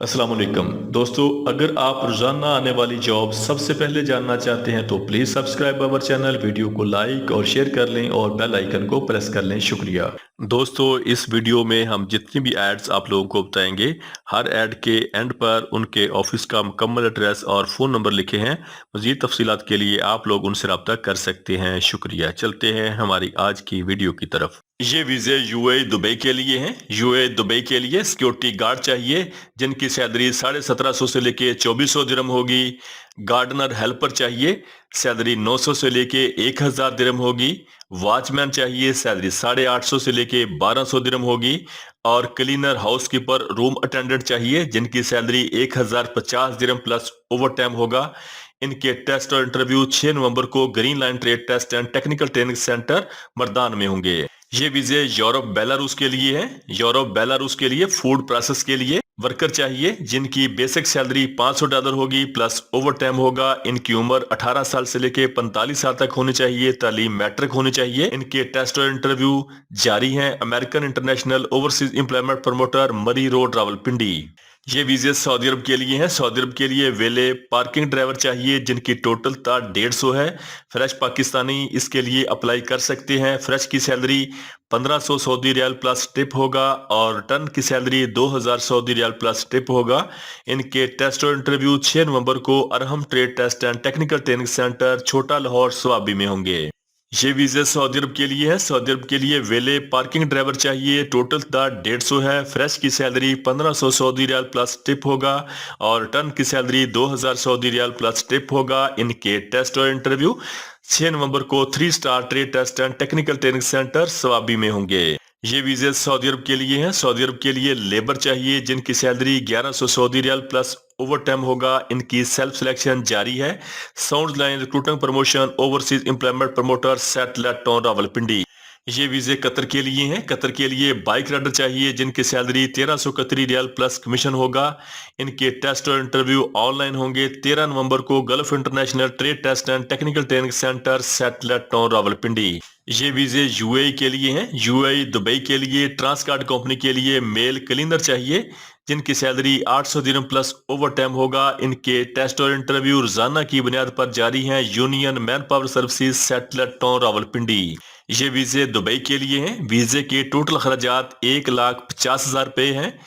अस्सलाम वालेकुम दोस्तों, अगर आप रोजाना आने वाली जॉब सबसे पहले जानना चाहते हैं तो please subscribe our channel, video को लाइक और शेयर कर लें और बेल आइकन को प्रेस कर लें। शुक्रिया दोस्तों। इस वीडियो में हम जितनी भी एड्स आप लोगों को बताएंगे, हर एड के एंड पर उनके ऑफिस का मुकम्मल एड्रेस और फ़ोन नंबर लिखे हैं। मज़ीद तफसीलात के लिए आप लोग उनसे रब्ता कर सकते हैं। शुक्रिया। चलते हैं हमारी आज की वीडियो की तरफ। ये वीज़े यूएई दुबई के लिए हैं। यूएई दुबई के लिए सिक्योरिटी गार्ड चाहिए जिनकी सैलरी 1750 से लेके 2400 दिरहम होगी। गार्डनर हेल्पर चाहिए, सैलरी 900 से लेके 1000 दिरहम होगी। वॉचमैन चाहिए, सैलरी 850 से लेके 1200 दिरहम होगी। और क्लीनर हाउसकीपर रूम अटेंडेंट चाहिए जिनकी सैलरी 1050 दिरहम प्लस ओवर टाइम होगा। इनके टेस्ट और इंटरव्यू 6 नवंबर को green line trade test and technical training centre Mardan में होंगे। ये वीजे यूरोप बेलारूस के लिए है। यूरोप बेलारूस के लिए फूड प्रोसेस के लिए वर्कर चाहिए जिनकी बेसिक सैलरी $500 होगी प्लस ओवर टाइम होगा। इनकी उम्र 18 साल से लेके 45 साल तक होनी चाहिए। तालीम मैट्रिक होनी चाहिए। इनके टेस्ट और इंटरव्यू जारी हैं। American international overseas employment promoter मरी रोड रावलपिंडी। ये वीजे सऊदी अरब के लिए हैं। सऊदी अरब के लिए वेले पार्किंग ड्राइवर चाहिए जिनकी टोटल तार 150 है। फ्रेश पाकिस्तानी इसके लिए अप्लाई कर सकते हैं। फ्रेश की salary 1500 Saudi riyal plus tip होगा और टर्न की salary 2000 Saudi riyal plus tip होगा। इनके टेस्ट और इंटरव्यू 6 नवंबर को Arham trade test and technical training centre Chhota Lahore Swabi में होंगे। ये वीजे सऊदी अरब के लिए है। सऊदी अरब के लिए वेले पार्किंग ड्राइवर चाहिए। टोटल तार 150 है। फ्रेश की salary 1500 Saudi riyal plus tip होगा और टर्न की salary 2000 Saudi riyal plus tip होगा। इनके टेस्ट और इंटरव्यू 6 नवंबर को 3 star trade test and technical training centre Swabi में होंगे। ये वीजे सऊदी अरब के लिए हैं। सऊदी अरब के लिए लेबर चाहिए जिनकी salary 1100 Saudi riyal plus over time होगा। इनकी सेल्फ सिलेक्शन जारी है। Sound line recruiting promotion overseas employment promoter satellite town Rawalpindi. ये वीजे कतर के लिए हैं। कतर के लिए बाइक राइडर चाहिए जिनकी सैलरी 1300 कतरी रियाल प्लस कमीशन होगा। इनके टेस्ट और इंटरव्यू ऑनलाइन होंगे। 13 नवंबर को gulf international trade test and technical training centre satellite town Rawalpindi. ये वीजे यूएई के लिए हैं। यूएई दुबई के लिए ट्रांसकार्ड कंपनी के लिए मेल क्लीनर चाहिए जिनकी सैलरी 800 दिरहम प्लस ओवर टाइम होगा। इनके टेस्ट और इंटरव्यू रोजाना की बुनियाद पर जारी हैं। Union manpower services satellite town Rawalpindi. ये वीजे दुबई के लिए हैं। वीजे के टोटल खर्चात 1,50,000 रुपए हैं।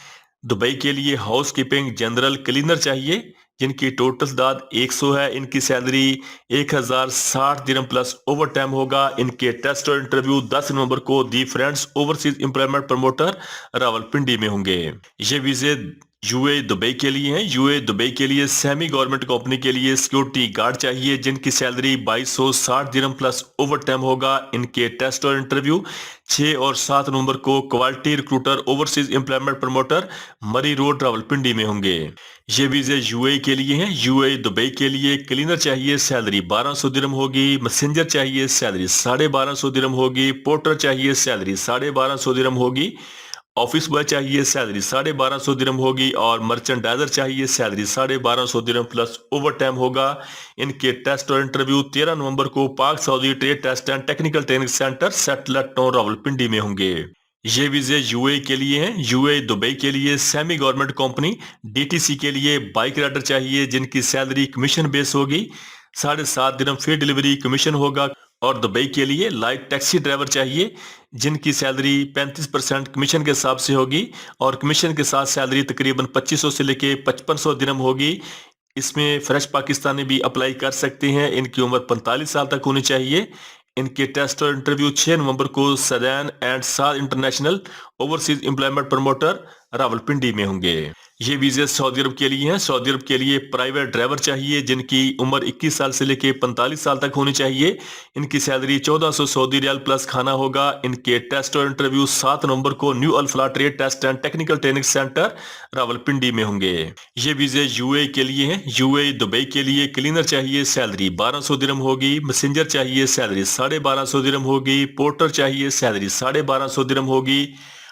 दुबई के लिए हाउस कीपिंग जनरल क्लीनर चाहिए जिनकी टोटल दाद 100 है। इनकी salary 1060 dirham plus over time होगा। इनके टेस्ट और इंटरव्यू 10 नवंबर को the friends overseas employment promoter Rawalpindi में होंगे। ये वीजे यूए दुबई के लिए हैं। यूए दुबई के लिए सेमी गवर्नमेंट कंपनी के लिए सिक्योरिटी गार्ड चाहिए जिनकी सैलरी 2260 दिरहम प्लस ओवर टाइम होगा। इनके टेस्ट और इंटरव्यू 6 और 7 नवंबर को quality recruiter overseas employment promoter मरी रोड रावलपिंडी में होंगे। ये वीजे यूएई के लिए हैं। यूएई दुबई के लिए क्लीनर चाहिए, सैलरी 1200 दिरहम होगी। मैसेंजर चाहिए, सैलरी 1250 दिरहम होगी। पोर्टर चाहिए, सैलरी 1250 दिरहम होगी। ऑफिस बॉय चाहिए, सैलरी 1250 दिरहम होगी। और मर्चेंडाइजर चाहिए, salary 1250 dirham plus over time होगा। इनके टेस्ट और इंटरव्यू 13 नवंबर को Pak Saudi trade test and technical training centre satellite town Rawalpindi में होंगे। ये वीजे यूएई के लिए हैं। यूएई दुबई के लिए सेमी गवर्नमेंट कंपनी डीटीसी के लिए बाइक राइडर चाहिए जिनकी सैलरी कमीशन बेस होगी। 7.5 दिरहम फी डिलीवरी कमीशन होगा। और दुबई के लिए लाइट टैक्सी ड्राइवर चाहिए जिनकी सैलरी 35% कमीशन के हिसाब से होगी और कमीशन के साथ सैलरी तकरीबन 2500 से लेके 5500 दिरहम होगी। इसमें फ्रेश पाकिस्तानी भी अप्लाई कर सकते हैं। इनकी उम्र 45 साल तक होनी चाहिए। इनके टेस्ट और इंटरव्यू 6 नवंबर को Sadain and Saad international overseas employment promoter Rawalpindi में होंगे। ये वीजे सऊदी अरब के लिए हैं। सऊदी अरब के लिए प्राइवेट ड्राइवर चाहिए जिनकी उम्र 21 साल से लेके 45 साल तक होनी चाहिए। इनकी सैलरी 1400 सऊदी रियाल प्लस खाना होगा। इनके टेस्ट और इंटरव्यू 7 नवंबर को new Alfalah trade test and technical training centre Rawalpindi में होंगे। ये वीजे यूएई के लिए हैं। यूएई दुबई के लिए क्लीनर चाहिए, सैलरी 1200 दिरहम होगी। मैसेंजर चाहिए, सैलरी 1250 दिरहम होगी। पोर्टर चाहिए, सैलरी 1250 दिरहम होगी।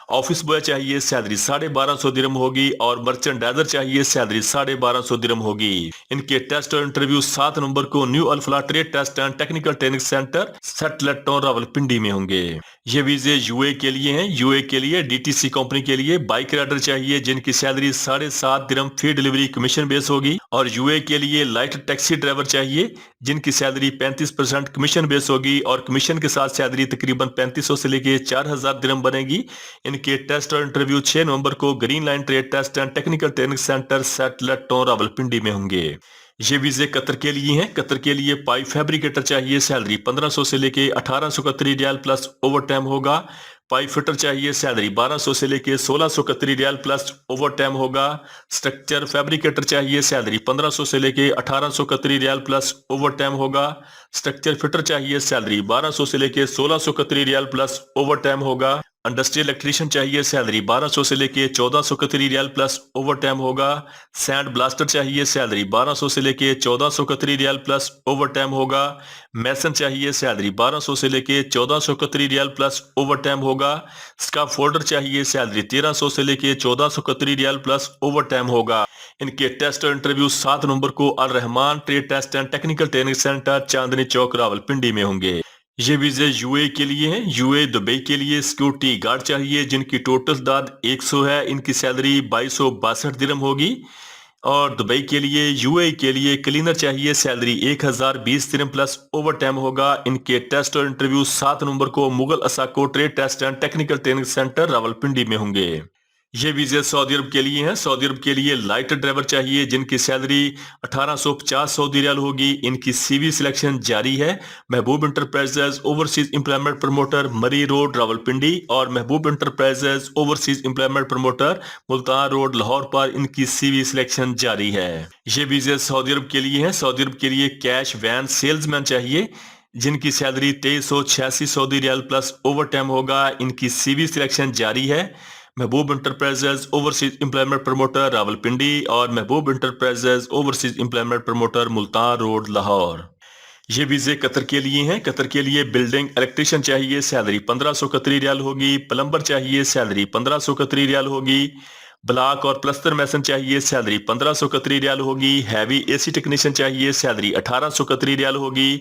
ऑफिस बॉय चाहिए, सैलरी 1250 दिरहम होगी। और मर्चेंडाइजर चाहिए, सैलरी 1250 दिरहम होगी। इनके टेस्ट और इंटरव्यू 7 नवंबर को new Alfalah trade test and technical training centre satellite town Rawalpindi में होंगे। ये वीजे यूए के लिए हैं। यूए के लिए डीटीसी कंपनी के लिए बाइक राइडर चाहिए जिनकी सैलरी 7.5 दिरहम फी डिलीवरी कमीशन बेस होगी। और यूए के लिए लाइट टैक्सी ड्राइवर चाहिए जिनकी सैलरी 35% कमीशन बेस होगी और कमीशन के साथ सैलरी तकरीबन 3500 से लेके 4000 दिरहम बनेगी। इनके टेस्ट और इंटरव्यू 6 नवंबर को green line trade test and technical training centre satellite town Rawalpindi में होंगे। ये वीजे कतर के लिए हैं। कतर के लिए पाइप फैब्रिकेटर चाहिए, सैलरी 1500 से लेके 1800 कतरी रियाल प्लस ओवर टाइम होगा। पाइप फिटर चाहिए, सैलरी 1200 से लेके 1600 कतरी रियाल प्लस ओवर टाइम होगा। स्ट्रक्चर फैब्रिकेटर चाहिए, सैलरी 1500 से लेके 1800 कतरी रियाल प्लस ओवर टाइम होगा। स्ट्रक्चर फिटर चाहिए, सैलरी 1200 से लेके 1600 कतरी रियाल प्लस ओवर टाइम होगा। इंडस्ट्रियल इलेक्ट्रीशियन चाहिए, सैलरी 1200 से लेके 1400 कतरी रियाल प्लस ओवर टाइम होगा। सैंड ब्लास्टर चाहिए, सैलरी 1200 से लेके 1400 कतरी रियाल प्लस ओवर टाइम होगा। मैसन चाहिए, सैलरी 1200 से लेके 1400 कतरी रियाल प्लस ओवर टाइम होगा। स्काफ फोल्डर चाहिए, सैलरी 1300 से लेके 1400 कतरी रियाल प्लस ओवर टाइम होगा। इनके टेस्ट और इंटरव्यू 7 नवंबर को Al Rehman trade test and technical training centre Chandni Chowk Rawalpindi में होंगे। ये वीजे यूए के लिए हैं। यूए दुबई के लिए सिक्योरिटी गार्ड चाहिए जिनकी टोटल दाद 100 है। इनकी सैलरी 2262 दिरहम होगी। और दुबई के लिए यूए के लिए क्लीनर चाहिए, salary 1020 dirham plus over time होगा। इनके टेस्ट और इंटरव्यू 7 नवंबर को मुगल असाको trade test and technical training centre Rawalpindi में होंगे। ये वीजे सऊदी अरब के लिए हैं। सऊदी अरब के लिए लाइट ड्राइवर चाहिए जिनकी सैलरी 1850 सऊदी रियाल होगी। इनकी सीवी सिलेक्शन जारी है। Mahboob enterprises overseas employment promoter मरी रोड रावलपिंडी और Mahboob enterprises overseas employment promoter Multan road Lahore पर इनकी सीवी सिलेक्शन जारी है। ये वीजे सऊदी अरब के लिए हैं। सऊदी अरब के लिए कैश वैन सेल्समैन चाहिए जिनकी salary 2386 Saudi riyal plus over time होगा। इनकी सीवी सिलेक्शन जारी है। Mahboob enterprises overseas employment promoter Rawalpindi और Mahboob enterprises overseas employment promoter Multan road Lahore. ये वीजे कतर के लिए हैं। कतर के लिए बिल्डिंग इलेक्ट्रीशियन चाहिए, सैलरी 1500 कतरी रियाल होगी। प्लम्बर चाहिए, सैलरी 1500 कतरी रियाल होगी। ब्लॉक और प्लस्तर मैसन चाहिए, सैलरी 1500 कतरी रियाल होगी। हैवी एसी टेक्नीशियन चाहिए, सैलरी 1800 कतरी रियाल होगी।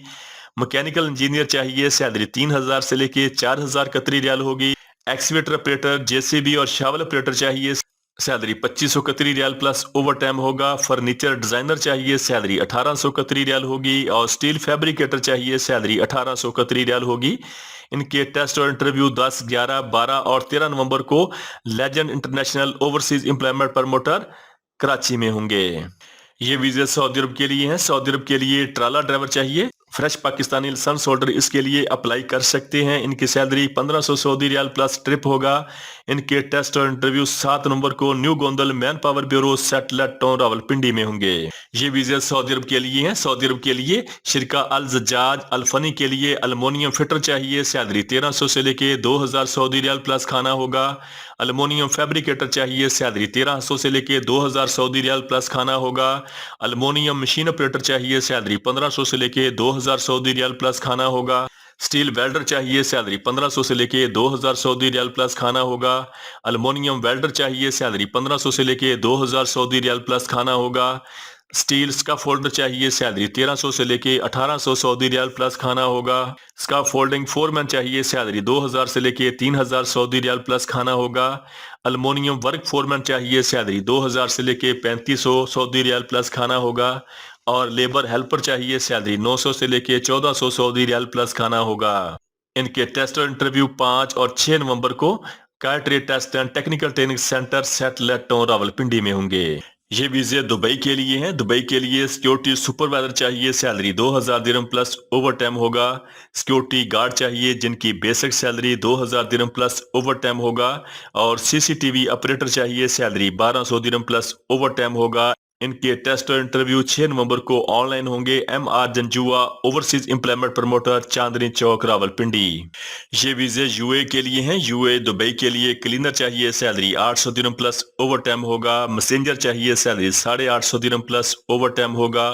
मैकेनिकल इंजीनियर चाहिए, सैलरी 3000 से लेके 4000 कतरी रियाल होगी। एक्सीवेटर ऑपरेटर, जेसीबी और शावल ऑपरेटर चाहिए, सैलरी 2500 कतरी रियाल प्लस ओवर टाइम होगा। फर्नीचर डिजाइनर चाहिए, सैलरी 1800 कतरी रियाल होगी। और स्टील फैब्रिकेटर चाहिए, सैलरी 1800 कतरी रियाल होगी। इनके टेस्ट और इंटरव्यू 10, 11, 12 और 13 नवंबर को legend international overseas employment promoter Karachi में होंगे। ये वीजे सऊदी अरब के लिए हैं। सऊदी अरब के लिए ट्राला ड्राइवर चाहिए, फ्रेश पाकिस्तानी लाइसेंस होल्डर इसके लिए अप्लाई कर सकते हैं। इनकी salary 1500 Saudi riyal plus trip होगा। इनके टेस्ट और इंटरव्यू 7 नवंबर को new Gondal manpower bureau satellite town Rawalpindi में होंगे। ये वीजे सऊदी अरब के लिए हैं। सऊदी अरब के लिए शिरका अल जज्जाज अल फनी के लिए अल्मोनियम फिटर चाहिए, सैलरी 1300 से लेके 2000 सऊदी रियाल प्लस खाना होगा। अल्मोनियम फैब्रिकेटर चाहिए, सैलरी 1300 से लेके 2000 सऊदी रियाल प्लस खाना होगा। अल्मोनियम मशीन ऑपरेटर चाहिए, सैलरी 1500 से लेके 2000 सऊदी रियाल प्लस खाना होगा। स्टील वेल्डर चाहिए, सैलरी 1500 से लेके 2000 सऊदी रियाल प्लस खाना होगा। अल्मोनियम वेल्डर चाहिए, सैलरी 1500 से लेके 2000 सऊदी रियाल प्लस खाना होगा। स्टील स्काफ फोल्डर चाहिए, सैलरी 1300 से लेके 1800 सऊदी रियाल प्लस खाना होगा। स्काफ फोल्डिंग फोरमैन चाहिए, सैलरी 2000 से लेके 3000 सऊदी रियाल प्लस खाना होगा। अल्मोनियम वर्क फोरमैन चाहिए, सैलरी 2000 से लेके 3500 सऊदी रियाल प्लस खाना होगा। और लेबर हेल्पर चाहिए, सैलरी 900 से लेके 1400 सऊदी रियाल प्लस खाना होगा। इनके टेस्ट और इंटरव्यू 5 और 6 नवंबर को car trade test and technical training centre satellite town Rawalpindi में होंगे। ये वीजे दुबई के लिए हैं। दुबई के लिए सिक्योरिटी सुपरवाइजर चाहिए, सैलरी 2000 दिरहम प्लस ओवर टाइम होगा। सिक्योरिटी गार्ड चाहिए जिनकी बेसिक सैलरी 2000 दिरहम प्लस ओवर टाइम होगा। और सीसीटीवी ऑपरेटर चाहिए, सैलरी 1200 दिरहम प्लस ओवर टाइम होगा। इनके टेस्ट और इंटरव्यू 6 नवंबर को ऑनलाइन होंगे। MR Janjua overseas employment promoter Chandni Chowk Rawalpindi. ये वीजे यूए के लिए हैं। यूए दुबई के लिए क्लीनर चाहिए, सैलरी 800 दिरहम प्लस ओवर टाइम होगा। मैसेंजर चाहिए, सैलरी 850 दिरहम प्लस ओवर टाइम होगा।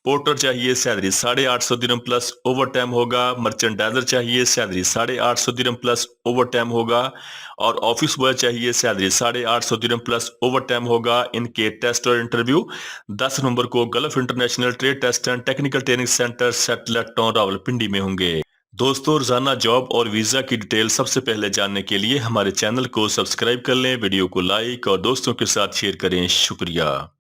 पोर्टर चाहिए सैलरी 850 दिरहम प्लस ओवर टाइम होगा। मर्चेंडाइजर चाहिए सैलरी 850 दिरहम प्लस ओवर टाइम होगा। और ऑफिस बॉय चाहिए सैलरी 850 दिरहम प्लस ओवर टाइम होगा। इनके टेस्ट और इंटरव्यू 10 नवंबर को gulf international trade test and technical training centre satellite town Rawalpindi में होंगे। दोस्तों, रोजाना जॉब और वीजा की डिटेल सबसे पहले जानने के लिए हमारे चैनल को सब्सक्राइब कर लें, वीडियो को लाइक और दोस्तों के साथ शेयर करें। शुक्रिया।